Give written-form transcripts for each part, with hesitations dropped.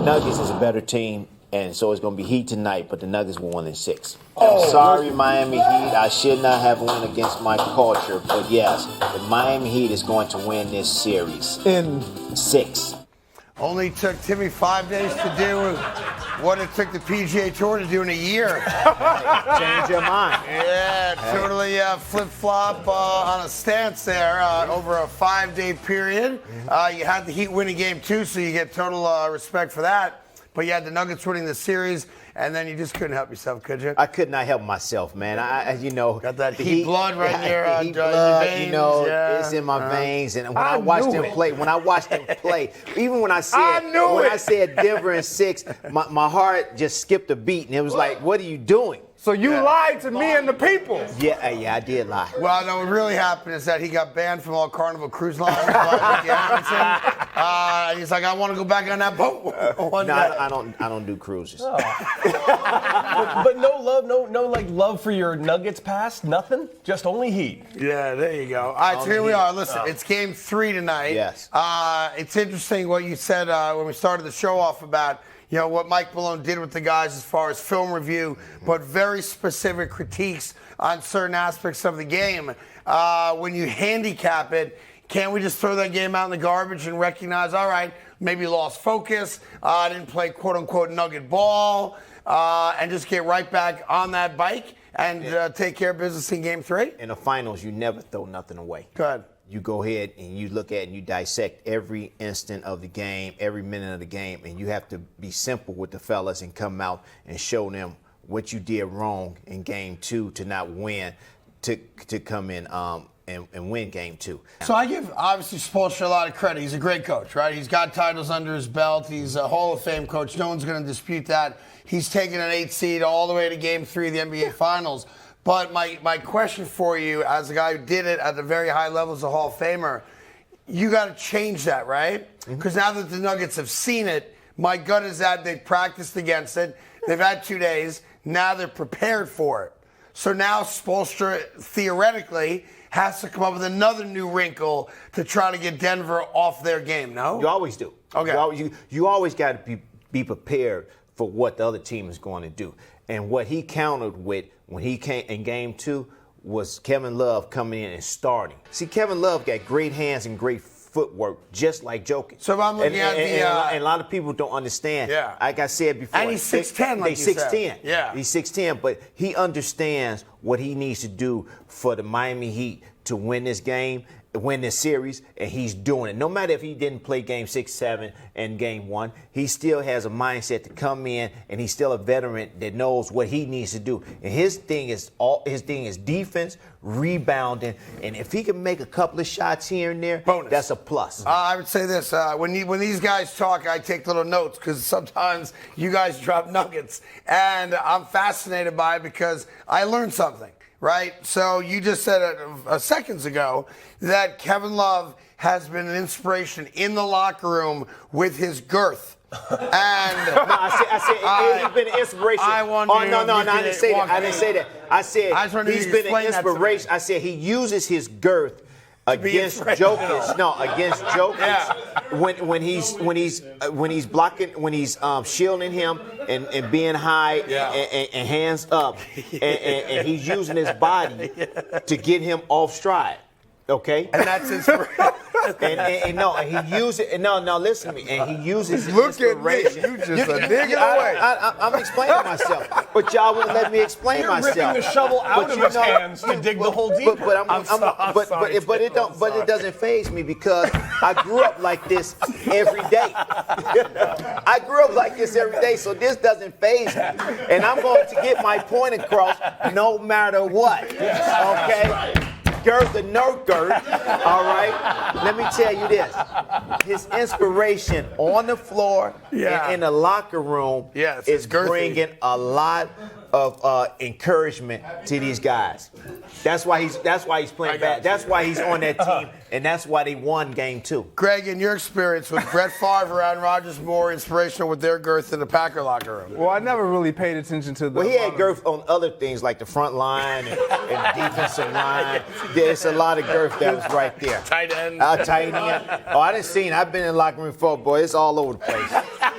Nuggets is a better team, and so it's going to be Heat tonight, but the Nuggets will win in 6. Sorry, Miami Heat. I should not have won against my culture, but yes, the Miami Heat is going to win this series in 6. Only took Timmy 5 days to do what it took the PGA Tour to do in a year. Change your mind. Yeah, totally flip-flop on a stance there over a 5-day period. You had the Heat winning game 2, so you get total respect for that. But you had the Nuggets winning the series, and then you just couldn't help yourself, could you? I could not help myself, man. I got that Heat blood right in your Heat blood, veins. It's in my veins. And when I watched them play, even when I said Denver in 6, my heart just skipped a beat, and it was like, what are you doing? So you lied to me and the people. Yeah, I did lie. Well, no, what really happened is that he got banned from all Carnival Cruise Lines. He's like, I want to go back on that boat. I don't do cruises. Oh. but no love, no love for your Nuggets past, nothing, just only Heat. Yeah, there you go. All right, so here we are. Listen, it's game 3 tonight. Yes. It's interesting what you said when we started the show off about what Mike Malone did with the guys as far as film review, but very specific critiques on certain aspects of the game. When you handicap it, can't we just throw that game out in the garbage and recognize, all right, maybe lost focus, didn't play quote-unquote nugget ball, and just get right back on that bike and take care of business in game 3? In the finals, you never throw nothing away. Go ahead. You go ahead and you look at and you dissect every instant of the game, every minute of the game, and you have to be simple with the fellas and come out and show them what you did wrong in game 2 to not win, to come in and win game 2. So I give, obviously, Spoelstra a lot of credit. He's a great coach, right? He's got titles under his belt. He's a Hall of Fame coach. No one's going to dispute that. He's taken an 8 seed all the way to game 3 of the NBA Finals. But my question for you, as a guy who did it at the very high level as a Hall of Famer, you got to change that, right? Because now that the Nuggets have seen it, my gut is that they've practiced against it. They've had 2 days. Now they're prepared for it. So now Spoelstra, theoretically, has to come up with another new wrinkle to try to get Denver off their game, no? You always do. Okay. You always got to be prepared for what the other team is going to do. And what he countered with when he came in game 2 was Kevin Love coming in and starting. See, Kevin Love got great hands and great footwork, just like Jokić. So if I'm looking and a lot of people don't understand. Yeah. Like I said before. And he's 6'10", like you said. 6'10". Yeah. He's 6'10", but he understands what he needs to do for the Miami Heat to win this game, win this series, and he's doing it. No matter if he didn't play game 6, 7, and game 1, he still has a mindset to come in, and he's still a veteran that knows what he needs to do. And his thing is defense, rebounding, and if he can make a couple of shots here and there, bonus. That's a plus. I would say this: when these guys talk, I take little notes because sometimes you guys drop nuggets, and I'm fascinated by it because I learned something. Right? So you just said seconds ago that Kevin Love has been an inspiration in the locker room with his girth. And I said he's been an inspiration. I didn't say that. I said he's been an inspiration. I said he uses his girth against Jokić. No, against Jokić. Yeah. When he's blocking, when he's shielding him and being high and hands up, and he's using his body to get him off stride. Okay. And that's his. He uses it. No, listen to me. And he uses his Look inspiration. at me. You just a nigga away. I'm explaining myself, but y'all wouldn't let me explain myself. You're ripping the shovel out of his hands to dig the hole deeper. But it doesn't faze me because I grew up like this every day. I grew up like this every day, so this doesn't faze me, and I'm going to get my point across no matter what. Okay. Girth or no girth, all right? Let me tell you this. His inspiration on the floor and in the locker room is bringing a lot of encouragement to these guys. That's why he's playing bad. That's why he's on that team, and that's why they won game 2. Greg, in your experience, was Brett Favre and Rodgers more inspirational with their girth in the Packer locker room? Well, I never really paid attention to the. Well, he had girth on other things like the front line and defensive line. There's a lot of girth that was right there. Tight end. Tight end. Oh, I didn't see it. I've been in the locker room before, boy. It's all over the place.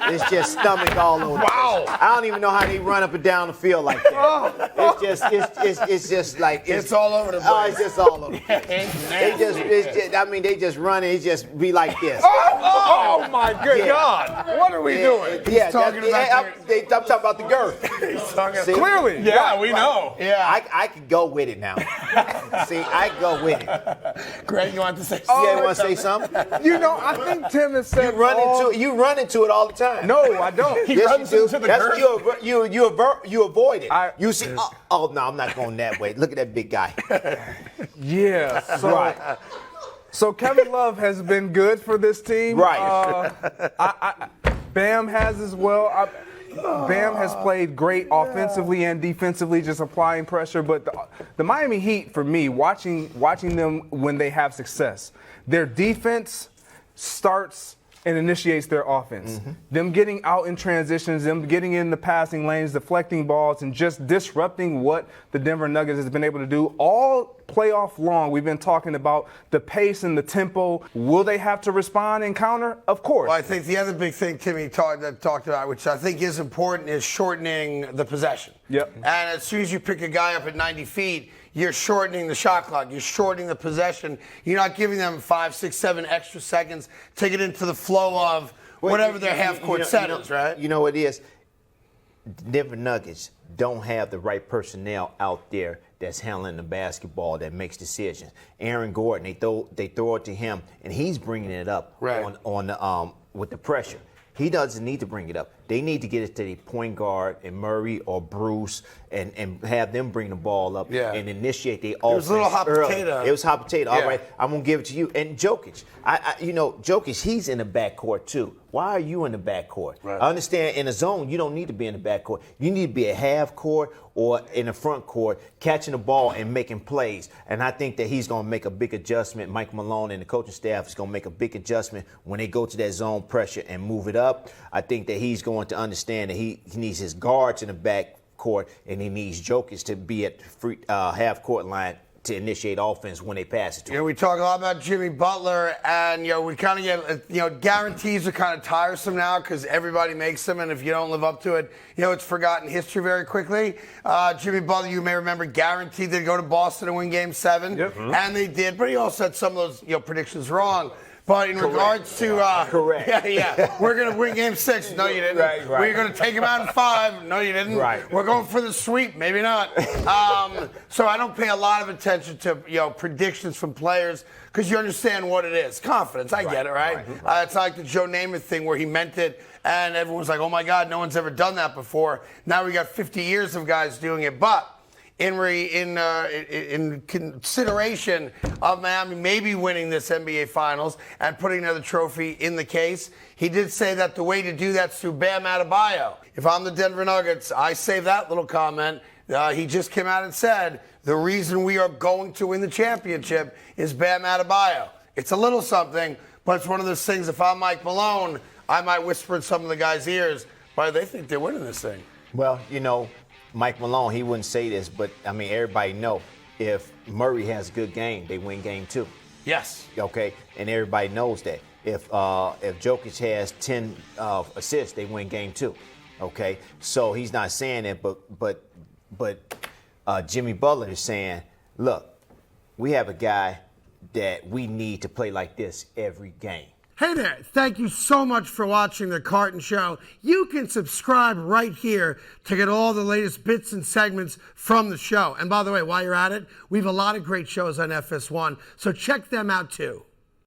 It's just stomach all over. Wow. I don't even know how they run up and down the field like that. It's just like It's all over the place. Oh, it's just all over. They just run and it just be like this. Oh my good Yeah. God. What are we doing? Yeah, He's talking about I'm talking about the girth. See? Clearly. Yeah, we know. Yeah, I could go with it now. See, I could go with it. Greg, you want to say Yeah, something? you want to say something? You know, I think Tim has said You run into it all the time. No, I don't. He Yes, runs you do. into the That's girth. you avoid it. You see? Oh no, I'm not going that way. Look at that big guy. Yeah. So, Right. So Kevin Love has been good for this team. Right. Bam has as well. Bam has played great offensively and defensively, just applying pressure. But the Miami Heat, for me, watching them when they have success, their defense starts and initiates their offense. Mm-hmm. Them getting out in transitions, them getting in the passing lanes, deflecting balls, and just disrupting what the Denver Nuggets has been able to do all playoff long. We've been talking about the pace and the tempo. Will they have to respond and counter? Of course. Well, I think the other big thing Timmy talked about, which I think is important, is shortening the possession. Yep. And as soon as you pick a guy up at 90 feet, you're shortening the shot clock. You're shortening the possession. You're not giving them 5, 6, 7 extra seconds to get into the flow of whatever their half-court set is, right? You know what it is? Denver Nuggets don't have the right personnel out there that's handling the basketball that makes decisions. Aaron Gordon, they throw it to him, and he's bringing it up on with the pressure. He doesn't need to bring it up. They need to get it to the point guard and Murray or Bruce and have them bring the ball up and initiate the offense. It was a little hot potato. It was hot potato. Yeah. All right, I'm going to give it to you. And Jokić, Jokić, he's in the backcourt too. Why are you in the backcourt? Right. I understand in a zone, you don't need to be in the backcourt. You need to be a half court or in the front court, catching the ball and making plays. And I think that he's going to make a big adjustment. Mike Malone and the coaching staff is going to make a big adjustment when they go to that zone pressure and move it up. I think that he's going to understand that he needs his guards in the back court and he needs Jokić to be at the half court line to initiate offense when they pass it to him. We talk a lot about Jimmy Butler, and we kind of get guarantees are kind of tiresome now because everybody makes them, and if you don't live up to it, it's forgotten history very quickly. Jimmy Butler, you may remember, guaranteed they'd go to Boston and win Game 7, and they did, but he also had some of those predictions wrong. But in regards to Correct. We're gonna win Game 6. No, you didn't. Right. We're gonna take him out in 5. No, you didn't. Right. We're going for the sweep. Maybe not. So I don't pay a lot of attention to predictions from players because you understand what it is. Confidence. I get it, right? It's like the Joe Namath thing where he meant it, and everyone's like, "Oh my God, no one's ever done that before." Now we got 50 years of guys doing it, but. In consideration of Miami maybe winning this NBA Finals and putting another trophy in the case, he did say that the way to do that is through Bam Adebayo. If I'm the Denver Nuggets, I save that little comment. He just came out and said, the reason we are going to win the championship is Bam Adebayo. It's a little something, but it's one of those things, if I'm Mike Malone, I might whisper in some of the guys' ears, why they think they're winning this thing. Well, Mike Malone, he wouldn't say this, but, everybody know if Murray has a good game, they win Game 2. Yes. Okay? And everybody knows that. If Jokić has 10 assists, they win Game 2. Okay? So he's not saying that, but Jimmy Butler is saying, look, we have a guy that we need to play like this every game. Hey there, thank you so much for watching The Carton Show. You can subscribe right here to get all the latest bits and segments from the show. And by the way, while you're at it, we have a lot of great shows on FS1, so check them out too.